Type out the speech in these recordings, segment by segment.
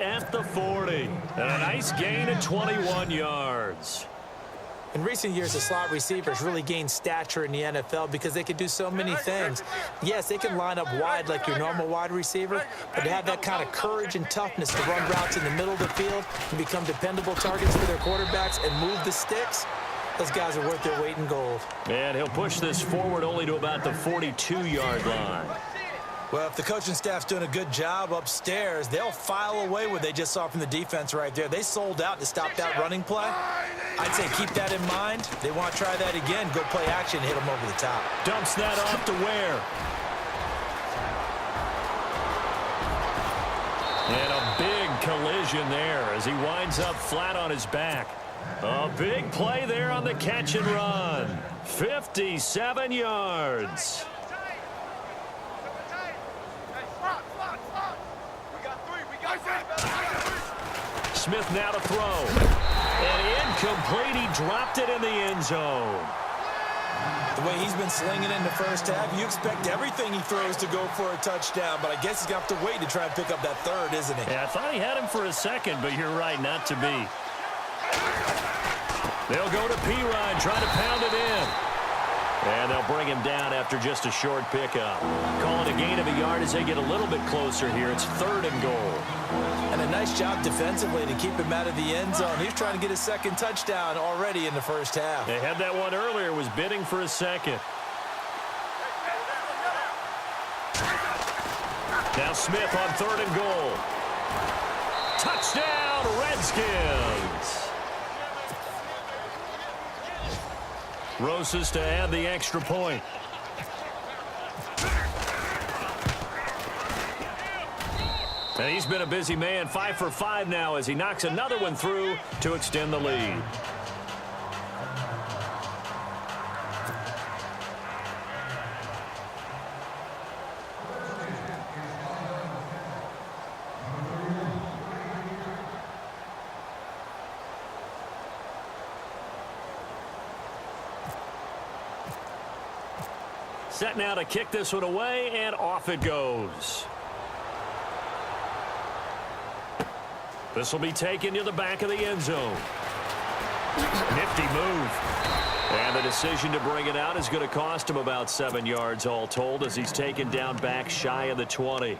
at the 40. And a nice gain of 21 yards. In recent years, the slot receivers really gained stature in the NFL because they can do so many things. Yes, they can line up wide like your normal wide receiver, but to have that kind of courage and toughness to run routes in the middle of the field and become dependable targets for their quarterbacks and move the sticks, those guys are worth their weight in gold. And he'll push this forward only to about the 42-yard line. Well, if the coaching staff's doing a good job upstairs, they'll file away what they just saw from the defense right there. They sold out to stop that running play. I'd say keep that in mind. They want to try that again. Go play action and hit them over the top. Dumps that off to Ware. And a big collision there as he winds up flat on his back. A big play there on the catch and run. 57 yards. Smith now to throw. And incomplete. He dropped it in the end zone. The way he's been slinging in the first half, you expect everything he throws to go for a touchdown, but I guess he's going to have to wait to try and pick up that third, isn't he? Yeah, I thought he had him for a second, but you're right, not to be. They'll go to Pirine, try to pound it in. And they'll bring him down after just a short pickup. Calling a gain of a yard as they get a little bit closer here. It's 3rd and goal. And a nice job defensively to keep him out of the end zone. He was trying to get his second touchdown already in the first half. They had that one earlier, was bidding for a second. Now Smith on 3rd and goal. Touchdown, Redskins. Rosas to add the extra point. And he's been a busy man, 5 for 5 now as he knocks another one through to extend the lead. Set now to kick this one away, and off it goes. This will be taken to the back of the end zone. Nifty move. And the decision to bring it out is going to cost him about 7 yards all told as he's taken down back shy of the 20.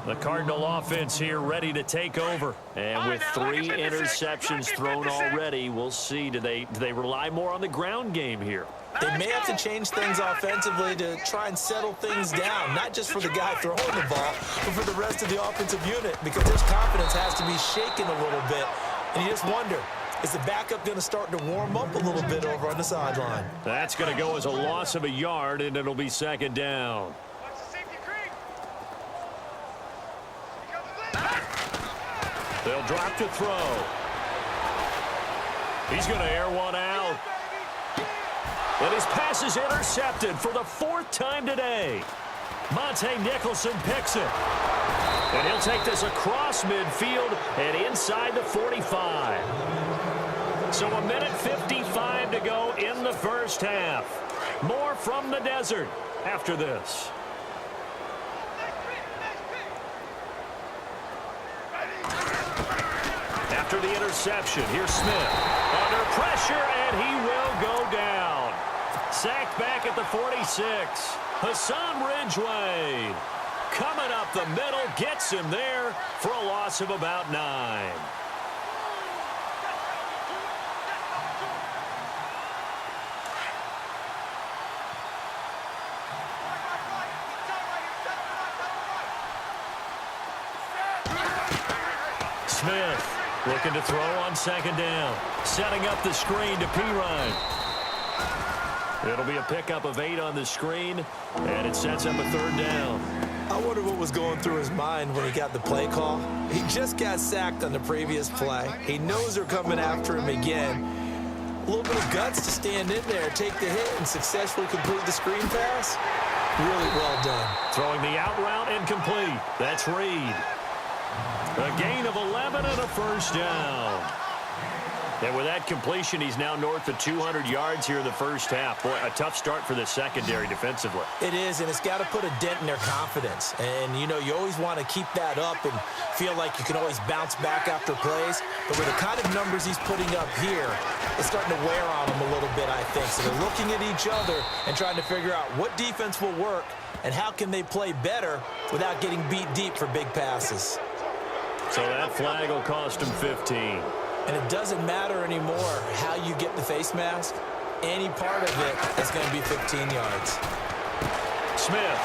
The Cardinal offense here ready to take over. And with 3 interceptions thrown already, we'll see. Do they rely more on the ground game here? They may have to change things offensively to try and settle things down, not just for the guy throwing the ball, but for the rest of the offensive unit, because his confidence has to be shaken a little bit. And you just wonder, is the backup going to start to warm up a little bit over on the sideline? That's going to go as a loss of a yard, and it'll be 2nd down. They'll drop to throw. He's going to air one out. And his pass is intercepted for the 4th time today. Monte Nicholson picks it. And he'll take this across midfield and inside the 45. So 1:55 to go in the first half. More from the desert after this. After the interception, here's Smith. Under pressure, and he will go down. Sacked back at the 46. Hassan Ridgeway coming up the middle, gets him there for a loss of about 9. Smith looking to throw on 2nd down. Setting up the screen to Pirine. It'll be a pickup of 8 on the screen, and it sets up a 3rd down. I wonder what was going through his mind when he got the play call. He just got sacked on the previous play. He knows they're coming after him again. A little bit of guts to stand in there, take the hit, and successfully complete the screen pass. Really well done. Throwing the out route incomplete. That's Reed. A gain of 11 and a 1st down. And with that completion, he's now north of 200 yards here in the first half. Boy, a tough start for the secondary defensively. It is, and it's got to put a dent in their confidence. And, you know, you always want to keep that up and feel like you can always bounce back after plays. But with the kind of numbers he's putting up here, it's starting to wear on them a little bit, I think. So they're looking at each other and trying to figure out what defense will work and how can they play better without getting beat deep for big passes. So that flag will cost him 15. And it doesn't matter anymore how you get the face mask. Any part of it is going to be 15 yards. Smith.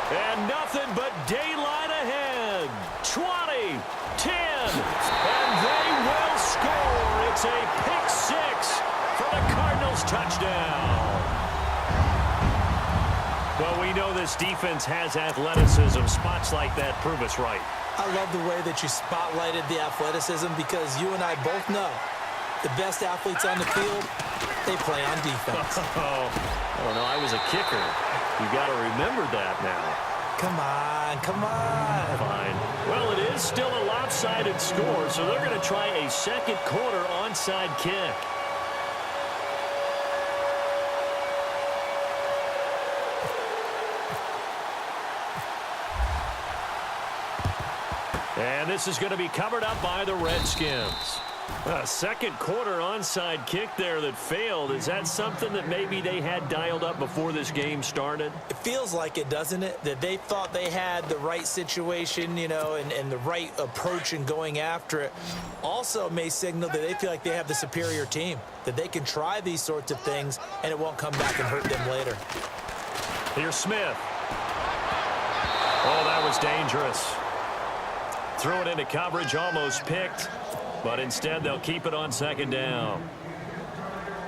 And nothing but daylight ahead. 20, 10, and they will score. It's a pick six for the Cardinals touchdown. Well, we know this defense has athleticism. Spots like that prove us right. I love the way that you spotlighted the athleticism because you and I both know the best athletes on the field, they play on defense. Oh, no, I was a kicker. You got to remember that now. Come on, come on. Fine. Well, it is still a lopsided score, so they're going to try a second quarter onside kick. And this is going to be covered up by the Redskins. A second quarter onside kick there that failed. Is that something that maybe they had dialed up before this game started? It feels like it, doesn't it? That they thought they had the right situation, you know, and the right approach in going after it. Also may signal that they feel like they have the superior team, that they can try these sorts of things and it won't come back and hurt them later. Here's Smith. Oh, that was dangerous. Threw it into coverage, almost picked, but instead they'll keep it on second down.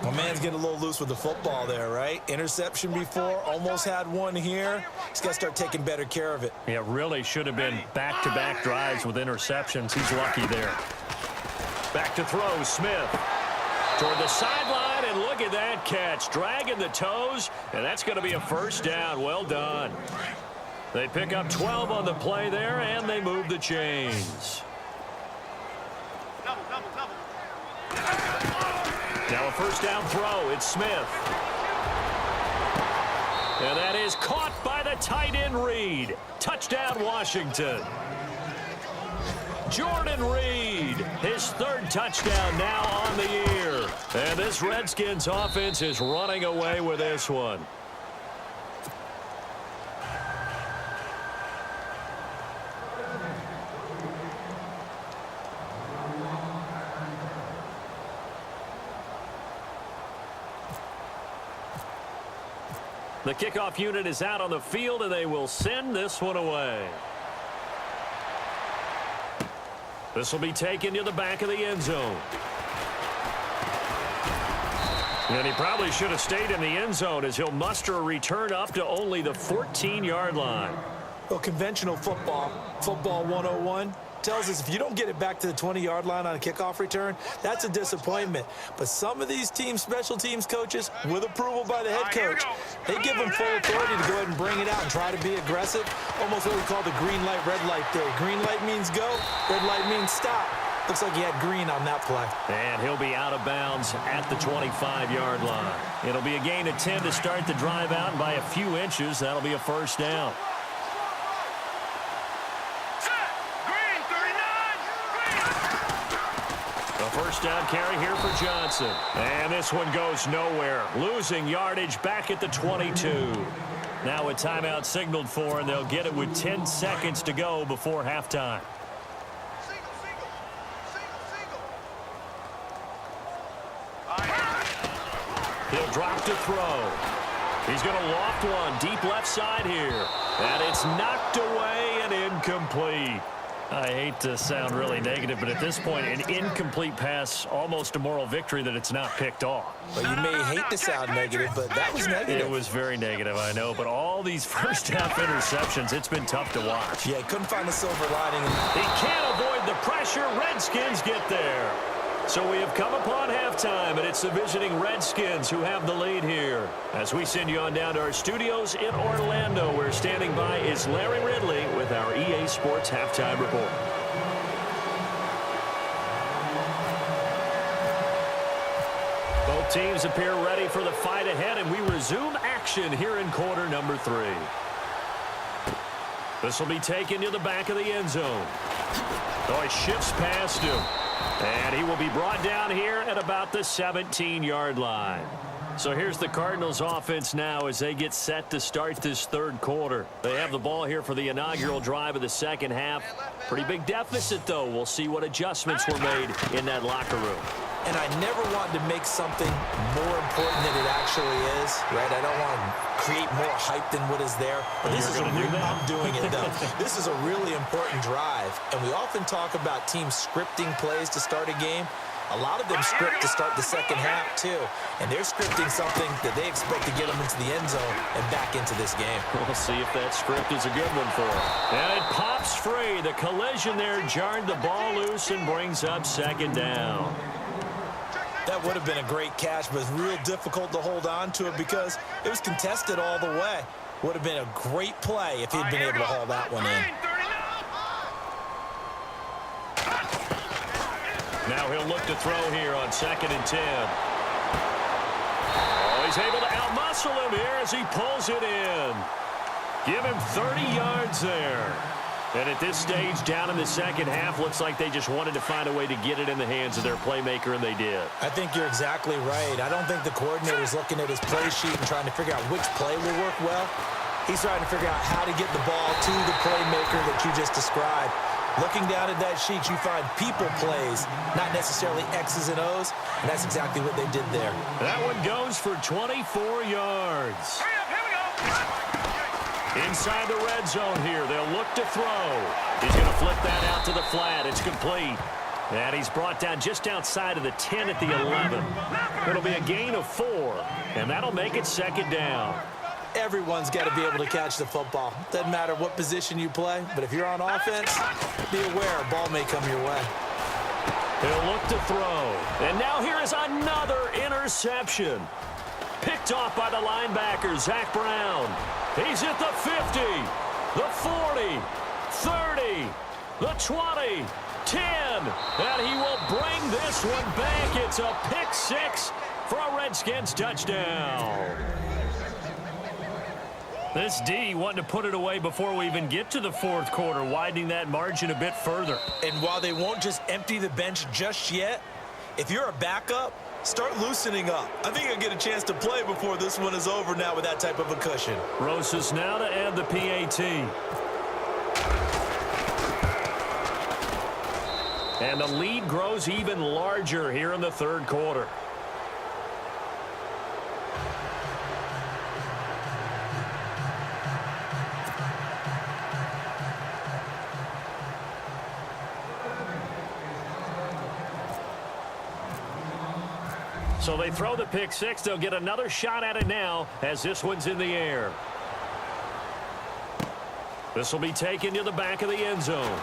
My man's getting a little loose with the football there, right? Interception before, almost had one here. He's got to start taking better care of it. Yeah, really should have been back-to-back drives with interceptions. He's lucky there. Back to throw, Smith. Toward the sideline, and look at that catch. Dragging the toes, and that's going to be a first down. Well done. They pick up 12 on the play there, and they move the chains. Now a first down throw. It's Smith. And that is caught by the tight end Reed. Touchdown, Washington. Jordan Reed, his third touchdown now on the year. And this Redskins offense is running away with this one. The kickoff unit is out on the field, and they will send this one away. This will be taken to the back of the end zone. And he probably should have stayed in the end zone as he'll muster a return up to only the 14-yard line. Well, conventional football 101, tells us if you don't get it back to the 20-yard line on a kickoff return, that's a disappointment. But some of these team special teams coaches, with approval by the head coach, they give them full authority to go ahead and bring it out and try to be aggressive. Almost what we call the green light, red light theory. Green light means go, red light means stop. Looks like he had green on that play. And he'll be out of bounds at the 25-yard line. It'll be a gain of 10 to start the drive out, and by a few inches, that'll be a first down. First down carry here for Johnson. And this one goes nowhere. Losing yardage back at the 22. Now a timeout signaled for, and they'll get it with 10 seconds to go before halftime. He'll drop to throw. He's going to loft one deep left side here. And it's knocked away and incomplete. I hate to sound really negative, but at this point, an incomplete pass, almost a moral victory that it's not picked off. Well, you may hate to sound negative, but that was negative. It was very negative, I know. But all these first-half interceptions, it's been tough to watch. Yeah, he couldn't find the silver lining. He can't avoid the pressure. Redskins get there. So we have come upon halftime, and it's the visiting Redskins who have the lead here. As we send you on down to our studios in Orlando, where standing by is Larry Ridley with our EA Sports Halftime Report. Both teams appear ready for the fight ahead, and we resume action here in quarter number 3. This will be taken to the back of the end zone. Oh, he shifts past him. And he will be brought down here at about the 17-yard line. So here's the Cardinals offense now as they get set to start this third quarter. They have the ball here for the inaugural drive of the second half. Pretty big deficit, though. We'll see what adjustments were made in that locker room. And I never wanted to make something more important than it actually is, right? I don't want to create more hype than what is there. But this is I'm doing it, though. This is a really important drive. And we often talk about teams scripting plays to start a game. A lot of them script to start the second half, too. And they're scripting something that they expect to get them into the end zone and back into this game. We'll see if that script is a good one for them. And it pops free. The collision there jarred the ball loose and brings up second down. That would have been a great catch, but it's real difficult to hold on to it because it was contested all the way. Would have been a great play if he'd been able to haul that one in. Now he'll look to throw here on 2nd and 10. Oh, he's able to outmuscle him here as he pulls it in. Give him 30 yards there. And at this stage, down in the second half, looks like they just wanted to find a way to get it in the hands of their playmaker, and they did. I think you're exactly right. I don't think the coordinator's looking at his play sheet and trying to figure out which play will work well. He's trying to figure out how to get the ball to the playmaker that you just described. Looking down at that sheet, you find people plays, not necessarily X's and O's, and that's exactly what they did there. That one goes for 24 yards. Inside the red zone here, they'll look to throw. He's going to flip that out to the flat. It's complete. And he's brought down just outside of the 10 at the 11. It'll be a gain of 4, and that'll make it second down. Everyone's got to be able to catch the football. Doesn't matter what position you play, but if you're on offense, be aware a ball may come your way. He'll look to throw. And now here is another interception. Picked off by the linebacker, Zach Brown. He's at the 50, the 40, 30, the 20, 10. And he will bring this one back. It's a pick 6 for a Redskins touchdown. This D wanting to put it away before we even get to the fourth quarter, widening that margin a bit further. And while they won't just empty the bench just yet, if you're a backup, start loosening up. I think you'll get a chance to play before this one is over now with that type of a cushion. Rosas now to add the PAT. And the lead grows even larger here in the third quarter. So they throw the pick 6. They'll get another shot at it now as this one's in the air. This will be taken to the back of the end zone.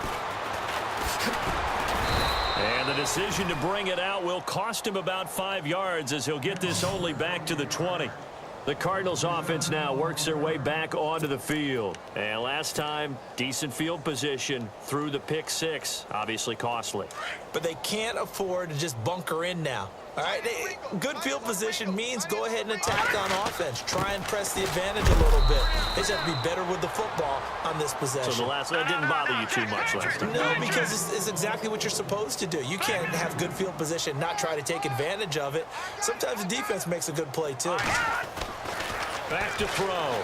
And the decision to bring it out will cost him about 5 yards as he'll get this only back to the 20. The Cardinals offense now works their way back onto the field. And last time, decent field position through the pick 6. Obviously costly. But they can't afford to just bunker in now. All right, good field position means go ahead and attack on offense. Try and press the advantage a little bit. They just have to be better with the football on this possession. So the last one didn't bother you too much last time? No, because it's exactly what you're supposed to do. You can't have good field position, not try to take advantage of it. Sometimes the defense makes a good play, too. Back to throw.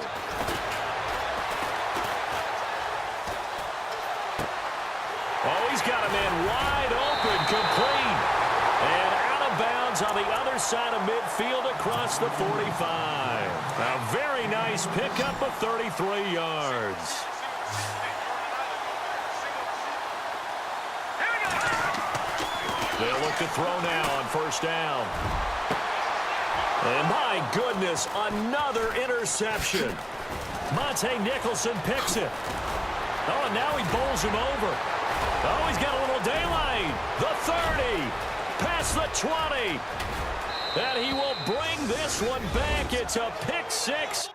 Oh, he's got a man wide open, complete. And out of bounds on the other side of midfield across the 45. A very nice pickup of 33 yards. They'll look to throw now on first down. And my goodness, another interception. Monte Nicholson picks it. Oh, and now he bowls him over. Oh, he's got a little daylight. The 30. Past 20. And he will bring this one back. It's a pick six.